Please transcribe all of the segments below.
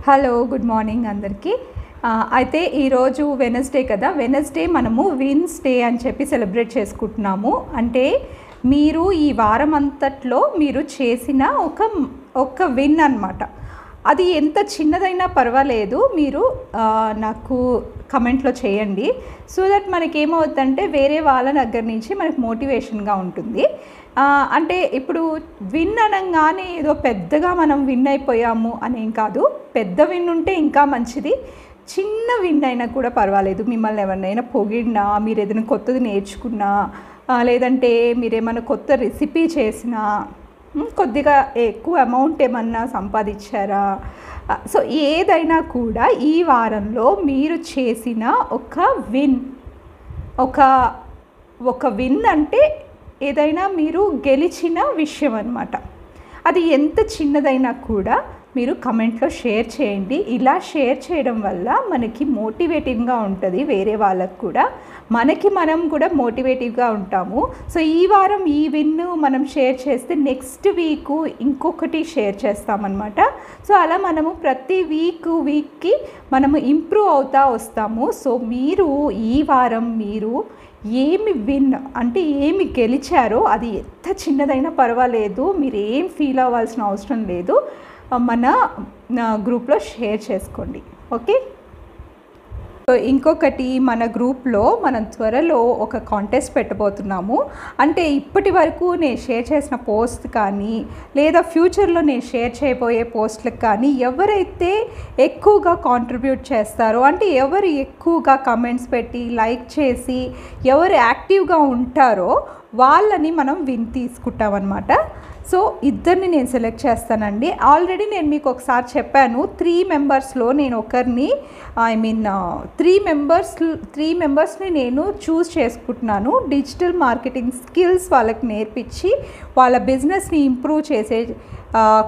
Hello good morning అందరికీ. అయితే ఈరోజు వెనస్డే కదా, వెనస్డే మనము విన్స్ డే అని చెప్పి సెలబ్రేట్ చేసుకుంటున్నాము. అంటే మీరు ఈ వారం అంతట్లో మీరు చేసిన ఒక విన్ అనమాట. అది ఎంత చిన్నదైనా పర్వాలేదు, మీరు నాకు కమెంట్లో చేయండి. సో దట్ మనకేమవుతుందంటే వేరే వాళ్ళ దగ్గర నుంచి మనకు మోటివేషన్గా ఉంటుంది. అంటే ఇప్పుడు విన్ అనగానే ఏదో పెద్దగా మనం విన్ అయిపోయాము అనేం కాదు. పెద్ద విన్ ఉంటే ఇంకా మంచిది, చిన్న విన్ అయినా కూడా పర్వాలేదు. మిమ్మల్ని ఎవరినైనా పొగిడినా, మీరు ఏదైనా కొత్తది నేర్చుకున్నా, లేదంటే మీరేమైనా కొత్త రెసిపీ చేసినా, కొద్దిగా ఎక్కువ అమౌంట్ ఏమన్నా సంపాదించారా, సో ఏదైనా కూడా ఈ వారంలో మీరు చేసిన ఒక విన్, ఒక విన్ అంటే ఏదైనా మీరు గెలిచిన విషయం అన్నమాట. అది ఎంత చిన్నదైనా కూడా మీరు కమెంట్లో షేర్ చేయండి. ఇలా షేర్ చేయడం వల్ల మనకి మోటివేటివ్గా ఉంటుంది, వేరే వాళ్ళకు కూడా, మనం కూడా మోటివేటివ్గా ఉంటాము. సో ఈ వారం ఈ విన్ మనం షేర్ చేస్తే నెక్స్ట్ వీక్ ఇంకొకటి షేర్ చేస్తామన్నమాట. సో అలా మనము ప్రతి వీక్కి మనము ఇంప్రూవ్ అవుతూ వస్తాము. సో మీరు ఈ వారం మీరు ఏమి విన్ అంటే ఏమి గెలిచారో అది ఎంత చిన్నదైనా పర్వాలేదు, మీరు ఏం ఫీల్ అవ్వాల్సిన అవసరం లేదు, మన గ్రూప్లో షేర్ చేసుకోండి. ఓకే. సో ఇంకొకటి, మన గ్రూప్లో మనం త్వరలో ఒక కాంటెస్ట్ పెట్టబోతున్నాము. అంటే ఇప్పటి వరకు నేను షేర్ చేసిన పోస్ట్ కానీ, లేదా ఫ్యూచర్లో నేను షేర్ చేయబోయే పోస్ట్లకు కానీ ఎవరైతే ఎక్కువగా కాంట్రిబ్యూట్ చేస్తారో, అంటే ఎవరు ఎక్కువగా కమెంట్స్ పెట్టి లైక్ చేసి ఎవరు యాక్టివ్గా ఉంటారో వాళ్ళని మనం విన్ తీసుకుంటామన్నమాట. సో ఇద్దరిని నేను సెలెక్ట్ చేస్తానండి. ఆల్రెడీ నేను మీకు ఒకసారి చెప్పాను, 3 మెంబర్స్లో నేను ఒకరిని, త్రీ మెంబర్స్ని నేను చూస్ చేసుకుంటున్నాను. డిజిటల్ మార్కెటింగ్ స్కిల్స్ వాళ్ళకి నేర్పించి వాళ్ళ బిజినెస్ని ఇంప్రూవ్ చేసే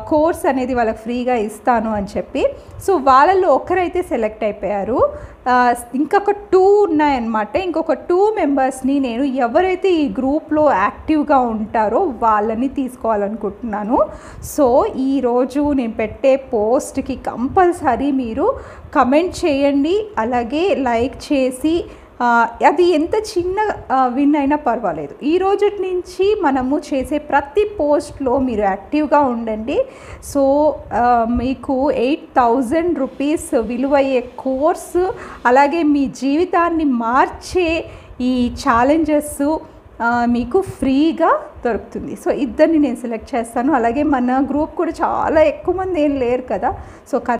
కోర్స్ అనేది వాళ్ళకి ఫ్రీగా ఇస్తాను అని చెప్పి. సో వాళ్ళల్లో ఒకరైతే సెలెక్ట్ అయిపోయారు. ఇంకొక 2 ఉన్నాయన్నమాట. ఇంకొక 2 మెంబర్స్ని నేను ఎవరైతే ఈ గ్రూప్లో యాక్టివ్గా ఉంటారో వాళ్ళని తీసుకోవాలనుకుంటున్నాను. సో ఈరోజు నేను పెట్టే పోస్ట్కి కంపల్సరీ మీరు కమెంట్ చేయండి, అలాగే లైక్ చేసి, అది ఎంత చిన్న విన్ అయినా పర్వాలేదు, ఈ రోజు నుంచి మనము చేసే ప్రతి పోస్ట్లో మీరు యాక్టివ్గా ఉండండి. సో మీకు 8,000 రూపీస్ విలువయ్యే కోర్సు, అలాగే మీ జీవితాన్ని మార్చే ఈ ఛాలెంజెస్ మీకు ఫ్రీగా దొరుకుతుంది. సో ఇద్దరిని నేను సెలెక్ట్ చేస్తాను. అలాగే మన గ్రూప్ కూడా చాలా ఎక్కువ మంది ఏం లేరు కదా, సో